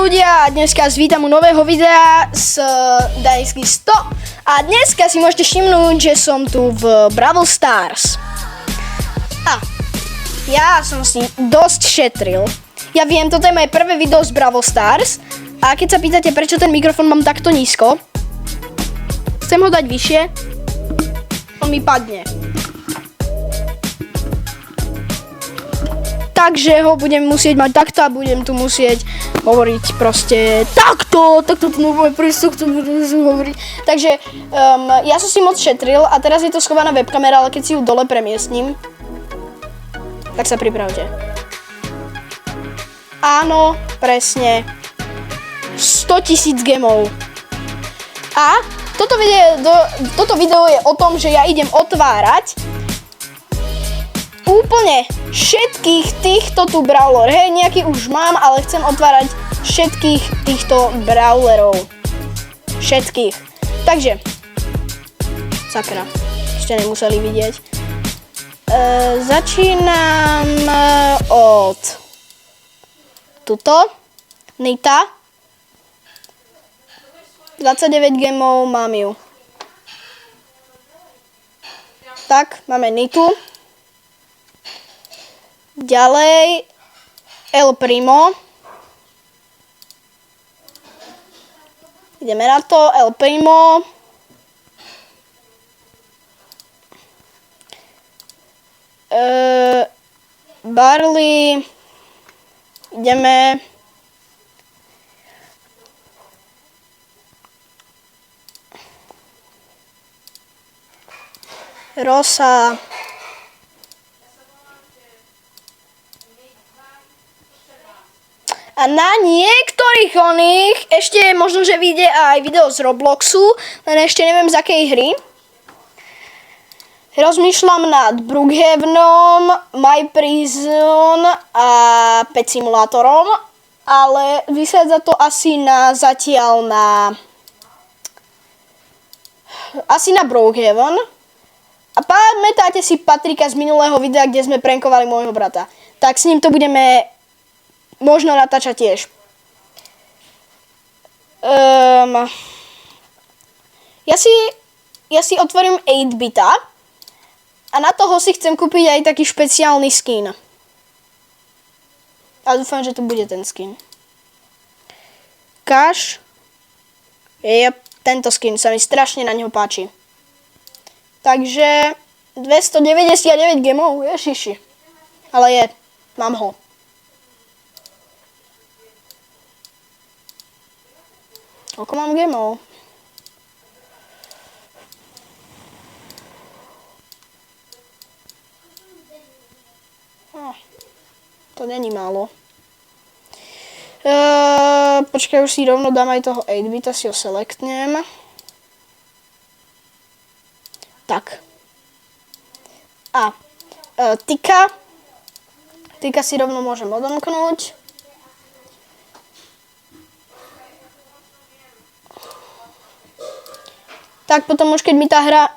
ľudia, dneska vás vítam u nového videa z Dajsky 100 a dneska si môžete všimnúť, že som tu v Brawl Stars. A ja som si dosť šetril. Ja viem, toto je moje prvé video z Brawl Stars a keď sa pýtate, prečo ten mikrofón mám takto nízko, chcem ho dať vyššie, on mi padne. Takže ho budem musieť mať takto a budem tu musieť hovoriť proste takto to môj prístup, to budem hovoriť. Takže ja som si moc šetril a teraz je to schovaná webkamera, ale keď si ju dole premiestním, tak sa pripravte. Áno, presne, 100 000 gemov. A toto video je o tom, že ja idem otvárať úplne všetkých týchto tu brawler. Hej, nejaký už mám, ale chcem otvárať všetkých týchto brawlerov. Všetkých. Takže, sakra, ešte nemuseli vidieť. Začínam od tuto. Nita. 29 gemov, mám ju. Tak, máme Nitu. Ďalej El Primo. Ideme na to. El Primo. Barley. Ideme. Rosa. A na niektorých oných ešte možno, že vyjde aj video z Robloxu, len ešte neviem z akej hry. Rozmýšľam nad Brookhavenom, My Prison a Pet Simulatorom, ale vysádza to asi zatiaľ na Brookhaven. A pamätáte si Patrika z minulého videa, kde sme prankovali môjho brata? Tak s ním to budeme možno natáčať tiež. Ja si otvorím 8-bita a na toho si chcem kúpiť aj taký špeciálny skin. A dúfam, že to bude ten skin. Cash. Tento skin sa mi strašne na neho páči. Takže 299 gemov, ježiši. Ale mám ho. Koľko mám gemov? To není málo. Počkaj, už si rovno dám aj toho 8-bita, si ho selektnem. Tak. A Tika. Tika si rovno môžem odomknúť. Tak potom už keď mi tá hra...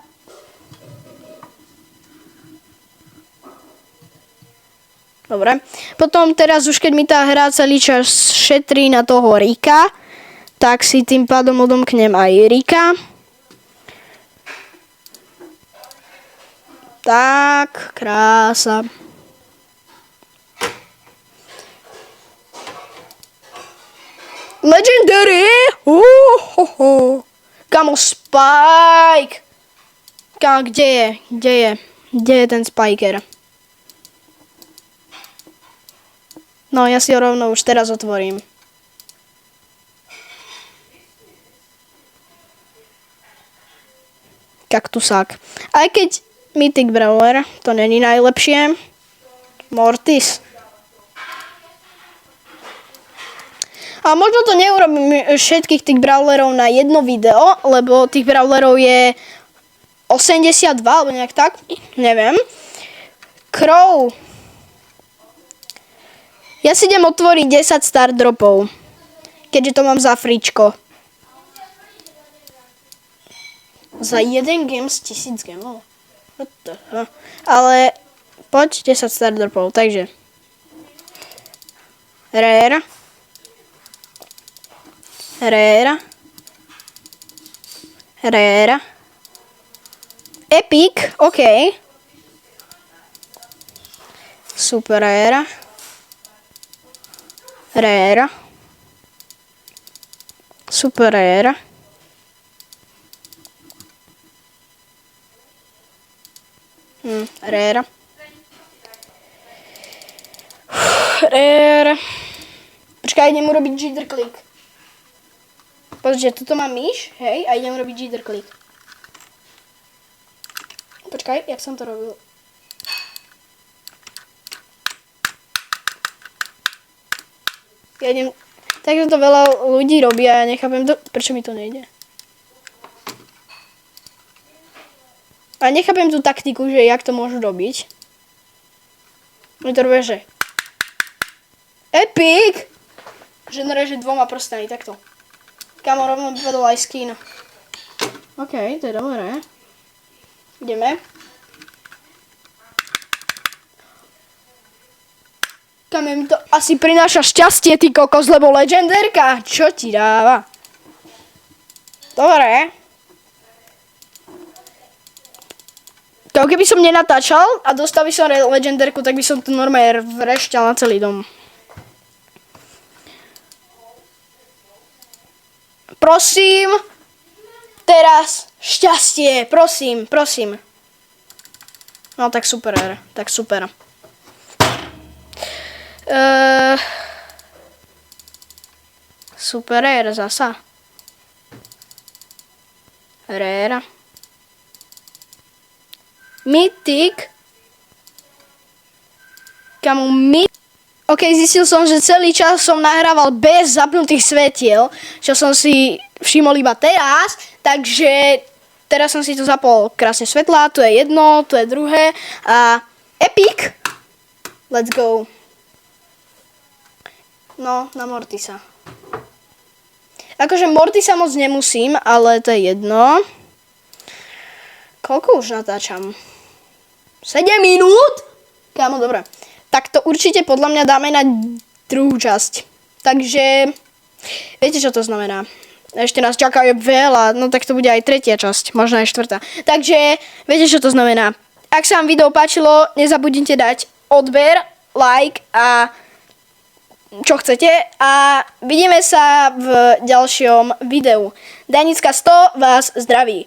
Dobre. Potom teraz už keď mi tá hra celý čas šetrí na toho Rika, tak si tým pádom odomknem aj Rika. Tak, krása. Legendary! Kamo, Spike! Kde je? Kde je ten Spiker? No, ja si ho rovno už teraz otvorím. Kaktusák. Aj keď Mythic Brawler, to není najlepšie. Mortis. A možno to neurobím všetkých tých brawlerov na jedno video, lebo tých brawlerov je 82, alebo nejak tak, neviem. Crow. Ja si idem otvoriť 10 star dropov, keďže to mám za fričko. Za jeden game z 1000 gemov. Ale poď 10 star dropov, takže Rare. Rare. Rare. Epic, OK. Super rare. Rare. Super rare. Rare. Rare. Počkaj, idem urobiť jitter click. Pozrite, tuto mám myš, hej, a idem urobiť jitter click. Počkaj, jak som to robil? Ja idem... Takže to veľa ľudí robí a ja nechápem to, prečo mi to nejde. A nechápem tú taktiku, že jak to môžu robiť. Mi to robí, že... Epic! Že nareže dvoma prstami, takto. Kamo, rovno vypadol aj skin. OK, to je dobré. Ideme. Kam mi to asi prináša šťastie, ty kokos, lebo legendárka. Čo ti dáva? Dobre. To keby som nenatáčal a dostal by som legendárku, tak by som tu normálne vrešťal na celý dom. Prosím. Teraz šťastie. Prosím, prosím. No tak super, tak super. Super rare zasa. Rare. Mythic. Kamu my... OK, zistil som, že celý čas som nahrával bez zapnutých svetiel, čo som si všimol iba teraz, takže teraz som si to zapol krásne svetlá, tu je jedno, tu je druhé a epic. Let's go. No, na Mortisa. Akože Mortisa moc nemusím, ale to je jedno. Koľko už natáčam? 7 minút? Kámo, dobre. Tak to určite podľa mňa dáme na druhú časť. Takže, viete, čo to znamená? Ešte nás čaká veľa, no tak to bude aj tretia časť, možno aj štvrtá. Takže, viete, čo to znamená? Ak sa vám video páčilo, nezabudnite dať odber, like a čo chcete a vidíme sa v ďalšom videu. Danicka 100 vás zdraví.